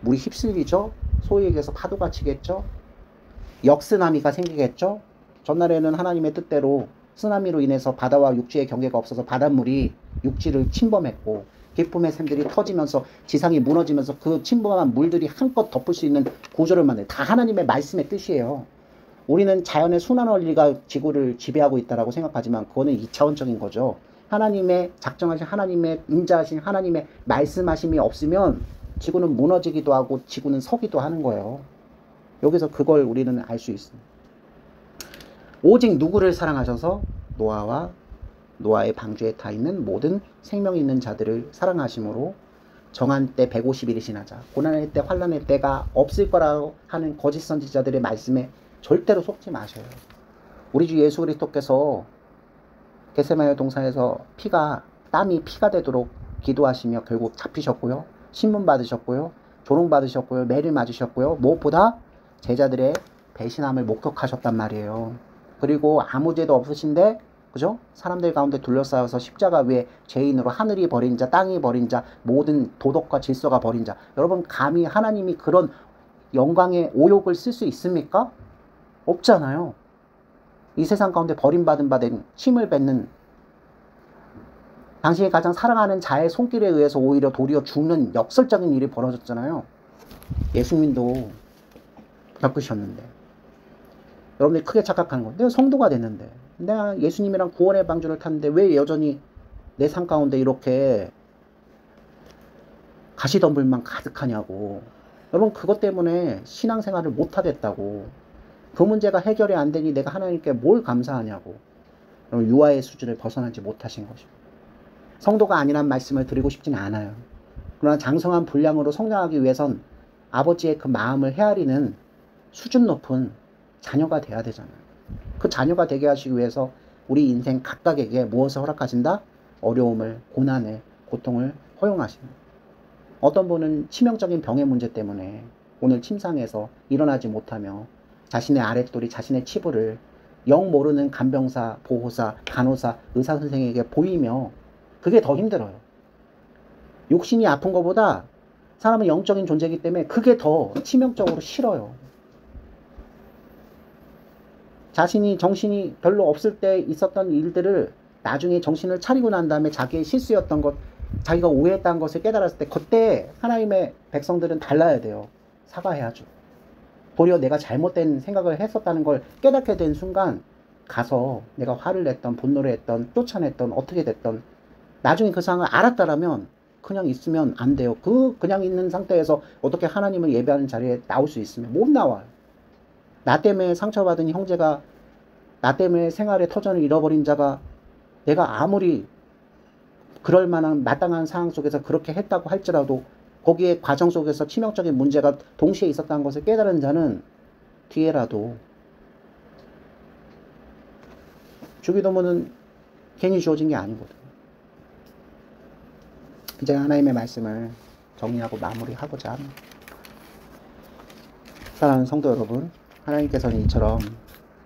물이 휩쓸리죠. 소위 얘기해서 파도가 치겠죠. 역쓰나미가 생기겠죠. 전날에는 하나님의 뜻대로 쓰나미로 인해서 바다와 육지의 경계가 없어서 바닷물이 육지를 침범했고 깊음의 샘들이 터지면서 지상이 무너지면서 그 침범한 물들이 한껏 덮을 수 있는 구조를 만들어요. 다 하나님의 말씀의 뜻이에요. 우리는 자연의 순환 원리가 지구를 지배하고 있다고 생각하지만 그거는 2차원적인 거죠. 하나님의 작정하신 하나님의 인자하신 하나님의 말씀하심이 없으면 지구는 무너지기도 하고 지구는 서기도 하는 거예요. 여기서 그걸 우리는 알 수 있습니다. 오직 누구를 사랑하셔서 노아와 노아의 방주에 타 있는 모든 생명이 있는 자들을 사랑하심으로 정한 때 150일이 지나자 고난의 때 환난의 때가 없을 거라고 하는 거짓 선지자들의 말씀에 절대로 속지 마셔요. 우리 주 예수 그리스도께서 겟세마네 동산에서 땀이 피가 되도록 기도하시며 결국 잡히셨고요. 신문 받으셨고요. 조롱 받으셨고요. 매를 맞으셨고요. 무엇보다 제자들의 배신함을 목격하셨단 말이에요. 그리고 아무 죄도 없으신데 그죠? 사람들 가운데 둘러싸여서 십자가 위에 죄인으로 하늘이 버린 자, 땅이 버린 자, 모든 도덕과 질서가 버린 자. 여러분 감히 하나님이 그런 영광의 오욕을 쓸 수 있습니까? 없잖아요. 이 세상 가운데 버림받은 바된 힘을 뱉는 당신이 가장 사랑하는 자의 손길에 의해서 오히려 도리어 죽는 역설적인 일이 벌어졌잖아요. 예수님도 겪으셨는데 여러분들이 크게 착각하는 건 내가 성도가 됐는데 내가 예수님이랑 구원의 방주를 탔는데 왜 여전히 내 삶 가운데 이렇게 가시덤불만 가득하냐고. 여러분, 그것 때문에 신앙생활을 못하겠다고. 그 문제가 해결이 안 되니 내가 하나님께 뭘 감사하냐고. 여러분, 유아의 수준을 벗어나지 못하신 것이고, 성도가 아니란 말씀을 드리고 싶지는 않아요. 그러나 장성한 분량으로 성장하기 위해선 아버지의 그 마음을 헤아리는 수준 높은 자녀가 돼야 되잖아요. 그 자녀가 되게 하시기 위해서 우리 인생 각각에게 무엇을 허락하신다? 어려움을, 고난을, 고통을 허용하십니다. 어떤 분은 치명적인 병의 문제 때문에 오늘 침상에서 일어나지 못하며 자신의 아랫돌이, 자신의 치부를 영 모르는 간병사, 보호사, 간호사, 의사 선생에게 보이며 그게 더 힘들어요. 육신이 아픈 것보다 사람은 영적인 존재이기 때문에 그게 더 치명적으로 싫어요. 자신이 정신이 별로 없을 때 있었던 일들을 나중에 정신을 차리고 난 다음에 자기의 실수였던 것, 자기가 오해했다는 것을 깨달았을 때 그때 하나님의 백성들은 달라야 돼요. 사과해야죠. 도리어 내가 잘못된 생각을 했었다는 걸 깨닫게 된 순간 가서 내가 화를 냈던, 분노를 했던, 쫓아냈던, 어떻게 됐던 나중에 그 상황을 알았다라면 그냥 있으면 안 돼요. 그냥 있는 상태에서 어떻게 하나님을 예배하는 자리에 나올 수 있으면 못 나와요. 나 때문에 상처받은 형제가, 나 때문에 생활의 터전을 잃어버린 자가 내가 아무리 그럴 만한 마땅한 상황 속에서 그렇게 했다고 할지라도 거기에 과정 속에서 치명적인 문제가 동시에 있었다는 것을 깨달은 자는 뒤에라도 주기도문은 괜히 주어진 게 아니거든요. 이제 하나님의 말씀을 정리하고 마무리하고자 합니다. 사랑하는 성도 여러분, 하나님께서는 이처럼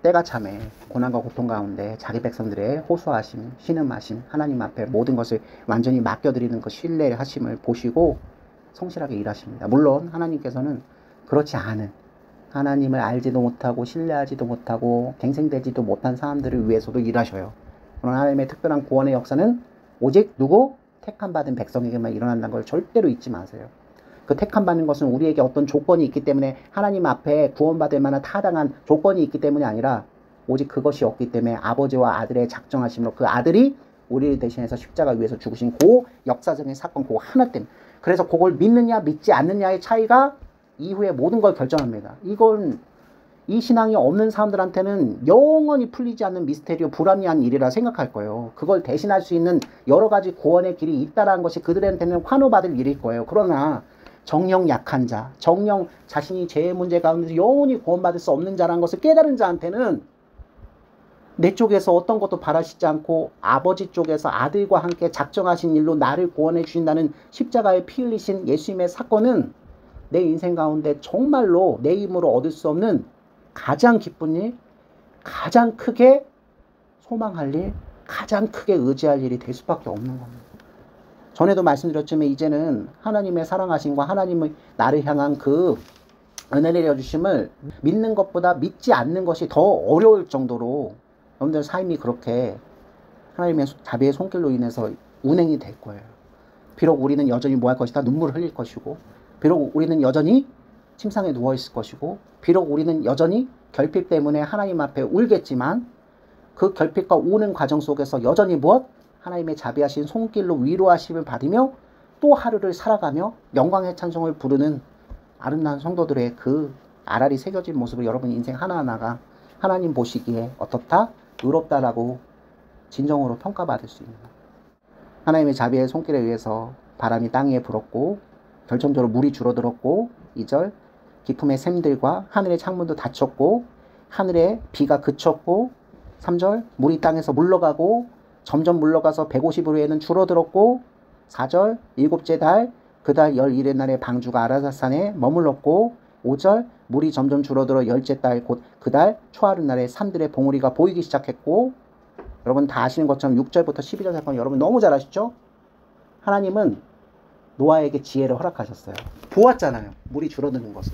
때가 참에 고난과 고통 가운데 자기 백성들의 호소하심, 신음하심, 하나님 앞에 모든 것을 완전히 맡겨드리는 그 신뢰하심을 보시고 성실하게 일하십니다. 물론 하나님께서는 그렇지 않은, 하나님을 알지도 못하고 신뢰하지도 못하고 갱생되지도 못한 사람들을 위해서도 일하셔요. 그러나 하나님의 특별한 구원의 역사는 오직 누구? 택함 받은 백성에게만 일어난다는 걸 절대로 잊지 마세요. 그 택함 받는 것은 우리에게 어떤 조건이 있기 때문에 하나님 앞에 구원받을 만한 타당한 조건이 있기 때문이 아니라 오직 그것이 없기 때문에 아버지와 아들의 작정하심으로 그 아들이 우리를 대신해서 십자가 위에서 죽으신 그 역사적인 사건 그거 하나 때문에, 그래서 그걸 믿느냐 믿지 않느냐의 차이가 이후에 모든 걸 결정합니다. 이건 이 신앙이 없는 사람들한테는 영원히 풀리지 않는 미스테리오, 불합리한 일이라 생각할 거예요. 그걸 대신할 수 있는 여러 가지 구원의 길이 있다라는 것이 그들한테는 환호받을 일일 거예요. 그러나 정령 약한 자, 정령 자신이 죄의 문제 가운데서 영원히 구원받을 수 없는 자라는 것을 깨달은 자한테는 내 쪽에서 어떤 것도 바라시지 않고 아버지 쪽에서 아들과 함께 작정하신 일로 나를 구원해 주신다는 십자가에 피 흘리신 예수님의 사건은 내 인생 가운데 정말로 내 힘으로 얻을 수 없는 가장 기쁜 일, 가장 크게 소망할 일, 가장 크게 의지할 일이 될 수밖에 없는 겁니다. 전에도 말씀드렸지만 이제는 하나님의 사랑하심과 하나님의 나를 향한 그 은혜 내려주심을 믿는 것보다 믿지 않는 것이 더 어려울 정도로 여러분들 삶이 그렇게 하나님의 자비의 손길로 인해서 운행이 될 거예요. 비록 우리는 여전히 뭐 할 것이다? 눈물을 흘릴 것이고, 비록 우리는 여전히 침상에 누워있을 것이고, 비록 우리는 여전히 결핍 때문에 하나님 앞에 울겠지만 그 결핍과 우는 과정 속에서 여전히 무엇? 하나님의 자비하신 손길로 위로하심을 받으며 또 하루를 살아가며 영광의 찬송을 부르는 아름다운 성도들의 그 알알이 새겨진 모습을 여러분 인생 하나하나가 하나님 보시기에 어떻다? 의롭다라고 진정으로 평가받을 수 있는, 하나님의 자비의 손길에 의해서 바람이 땅 위에 불었고 결정적으로 물이 줄어들었고, 2절 기품의 샘들과 하늘의 창문도 닫혔고 하늘의 비가 그쳤고, 3절 물이 땅에서 물러가고 점점 물러가서 150으로에는 줄어들었고, 4절 일곱째 달 그 달 11의 날에 방주가 아라사산에 머물렀고, 5절 물이 점점 줄어들어 열째 달 곧 그 달 초하루 날에 산들의 봉우리가 보이기 시작했고, 여러분 다 아시는 것처럼 6절부터 12절 사건 여러분 너무 잘 아시죠? 하나님은 노아에게 지혜를 허락하셨어요. 보았잖아요. 물이 줄어드는 것을.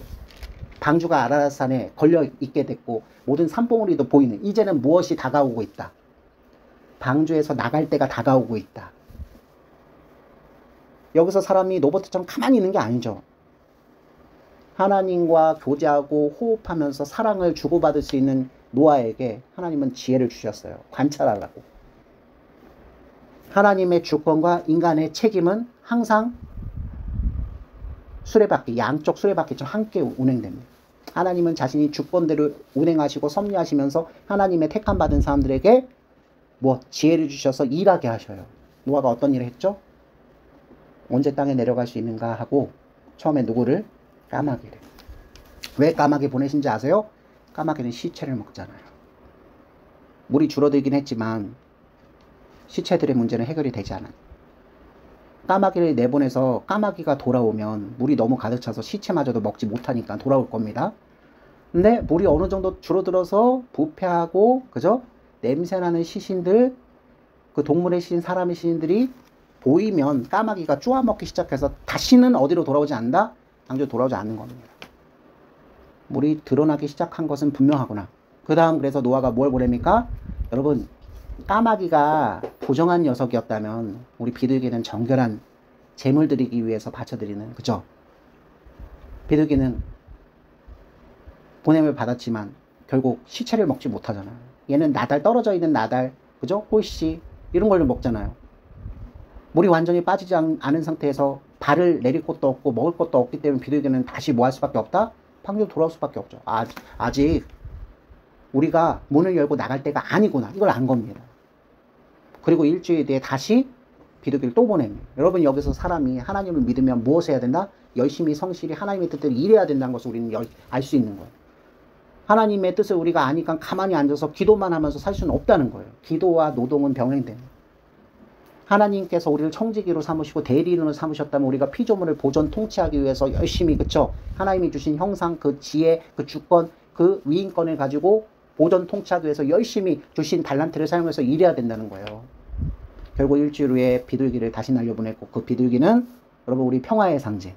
방주가 아라사산에 걸려 있게 됐고 모든 산봉우리도 보이는, 이제는 무엇이 다가오고 있다? 방주에서 나갈 때가 다가오고 있다. 여기서 사람이 로버트처럼 가만히 있는 게 아니죠. 하나님과 교제하고 호흡하면서 사랑을 주고받을 수 있는 노아에게 하나님은 지혜를 주셨어요. 관찰하라고. 하나님의 주권과 인간의 책임은 항상 수레바퀴, 양쪽 수레바퀴처럼 함께 운행됩니다. 하나님은 자신이 주권대로 운행하시고 섭리하시면서 하나님의 택함 받은 사람들에게 지혜를 주셔서 일하게 하셔요. 노아가 어떤 일을 했죠? 언제 땅에 내려갈 수 있는가 하고 처음에 누구를? 까마귀를. 왜 까마귀 보내신지 아세요? 까마귀는 시체를 먹잖아요. 물이 줄어들긴 했지만 시체들의 문제는 해결이 되지 않아요. 까마귀를 내보내서 까마귀가 돌아오면 물이 너무 가득 차서 시체마저도 먹지 못하니까 돌아올 겁니다. 근데 물이 어느 정도 줄어들어서 부패하고, 그죠? 냄새나는 시신들, 그 동물의 시신, 사람의 시신들이 보이면 까마귀가 쪼아먹기 시작해서 다시는 어디로 돌아오지 않는다? 방주로 돌아오지 않는 겁니다. 물이 드러나기 시작한 것은 분명하구나. 그 다음 그래서 노아가 뭘 보냅니까? 여러분, 까마귀가 부정한 녀석이었다면 우리 비둘기는 정결한 재물 드리기 위해서 바쳐드리는, 그죠? 비둘기는 보냄을 받았지만 결국 시체를 먹지 못하잖아요. 얘는 나달, 떨어져 있는 나달, 그죠? 홀씨 이런 걸 먹잖아요. 물이 완전히 빠지지 않은 상태에서 발을 내릴 곳도 없고 먹을 것도 없기 때문에 비둘기는 다시 뭐 할 수밖에 없다? 방주로 돌아올 수밖에 없죠. 아직 우리가 문을 열고 나갈 때가 아니구나, 이걸 안 겁니다. 그리고 일주일 뒤에 다시 비둘기를 또 보냅니다. 여러분, 여기서 사람이 하나님을 믿으면 무엇을 해야 된다? 열심히 성실히 하나님의 뜻대로 일해야 된다는 것을 우리는 알 수 있는 거예요. 하나님의 뜻을 우리가 아니까 가만히 앉아서 기도만 하면서 살 수는 없다는 거예요. 기도와 노동은 병행됩니다. 하나님께서 우리를 청지기로 삼으시고 대리인으로 삼으셨다면 우리가 피조물을 보존 통치하기 위해서 열심히, 그쵸? 하나님이 주신 형상, 그 지혜, 그 주권, 그 위인권을 가지고 보존 통치하기 위해서 열심히 주신 달란트를 사용해서 일해야 된다는 거예요. 결국 일주일 후에 비둘기를 다시 날려보냈고, 그 비둘기는 여러분 우리 평화의 상징.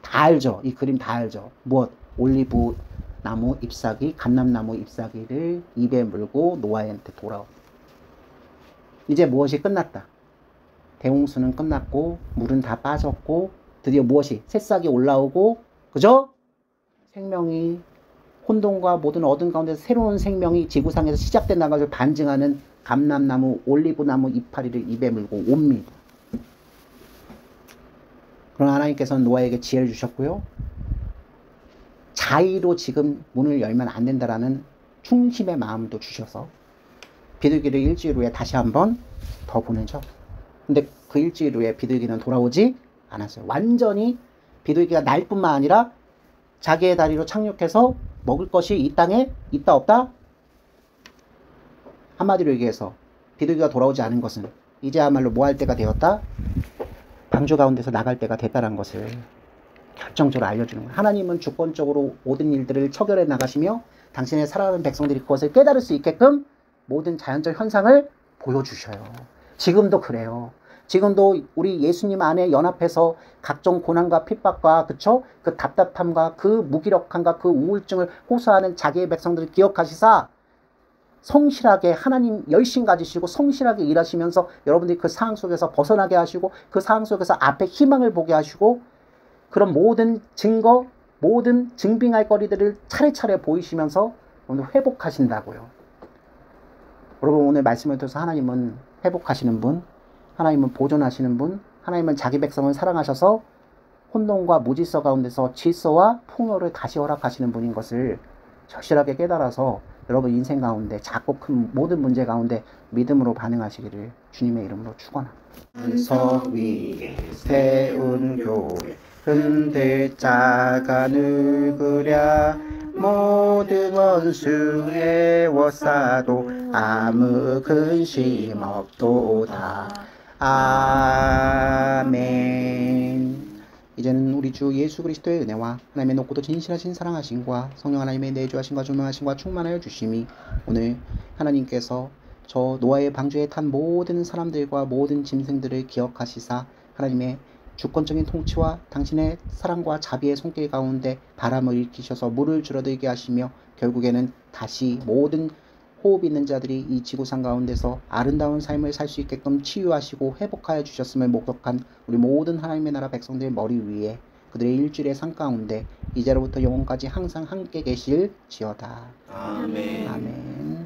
다 알죠? 이 그림 다 알죠? 무엇? 올리브 나무 잎사귀, 감람나무 잎사귀를 입에 물고 노아한테 돌아오. 이제 무엇이 끝났다. 대홍수는 끝났고 물은 다 빠졌고 드디어 무엇이? 새싹이 올라오고, 그죠? 생명이, 혼돈과 모든 어둠 가운데서 새로운 생명이 지구상에서 시작된다는 것을 반증하는 감람나무, 올리브나무 이파리를 입에 물고 옵니다. 그러나 하나님께서는 노아에게 지혜를 주셨고요. 자의로 지금 문을 열면 안 된다라는 충심의 마음도 주셔서 비둘기를 일주일 후에 다시 한번 더 보내죠. 근데 그 일주일 후에 비둘기는 돌아오지 않았어요. 완전히 비둘기가 날 뿐만 아니라 자기의 다리로 착륙해서 먹을 것이 이 땅에 있다 없다? 한마디로 얘기해서 비둘기가 돌아오지 않은 것은 이제야말로 뭐 할 때가 되었다? 방주 가운데서 나갈 때가 됐다는 것을 결정적으로 알려주는 거예요. 하나님은 주권적으로 모든 일들을 처결해 나가시며 당신의 사랑하는 백성들이 그것을 깨달을 수 있게끔 모든 자연적 현상을 보여주셔요. 지금도 그래요. 지금도 우리 예수님 안에 연합해서 각종 고난과 핍박과, 그쵸? 그 답답함과 그 무기력함과 그 우울증을 호소하는 자기의 백성들을 기억하시사 성실하게 하나님 열심 가지시고 성실하게 일하시면서 여러분들이 그 상황 속에서 벗어나게 하시고 그 상황 속에서 앞에 희망을 보게 하시고 그런 모든 증거, 모든 증빙할 거리들을 차례차례 보이시면서 오늘 회복하신다고요. 여러분, 오늘 말씀을 통해서 하나님은 회복하시는 분, 하나님은 보존하시는 분, 하나님은 자기 백성을 사랑하셔서 혼돈과 무질서 가운데서 질서와 풍요를 다시 허락하시는 분인 것을 절실하게 깨달아서 여러분 인생 가운데 작고 큰 모든 문제 가운데 믿음으로 반응하시기를 주님의 이름으로 축원합니다. 석 위에 세운 교회 흔들 자가 누구랴 모든 원수 애워싸도 아무 근심 없도다. 아멘. 이제는 우리 주 예수 그리스도의 은혜와 하나님의 높고도 진실하신 사랑하심과 성령 하나님의 내주하심과 조명하심과 충만하여 주심이 오늘 하나님께서 저 노아의 방주에 탄 모든 사람들과 모든 짐승들을 기억하시사 하나님의 주권적인 통치와 당신의 사랑과 자비의 손길 가운데 바람을 일으키셔서 물을 줄어들게 하시며 결국에는 다시 모든 호흡 있는 자들이 이 지구상 가운데서 아름다운 삶을 살 수 있게끔 치유하시고 회복하여 주셨음을 목격한 우리 모든 하나님의 나라 백성들의 머리 위에 그들의 일주일의 삶 가운데 이제로부터 영원까지 항상 함께 계실지어다. 아멘. 아멘.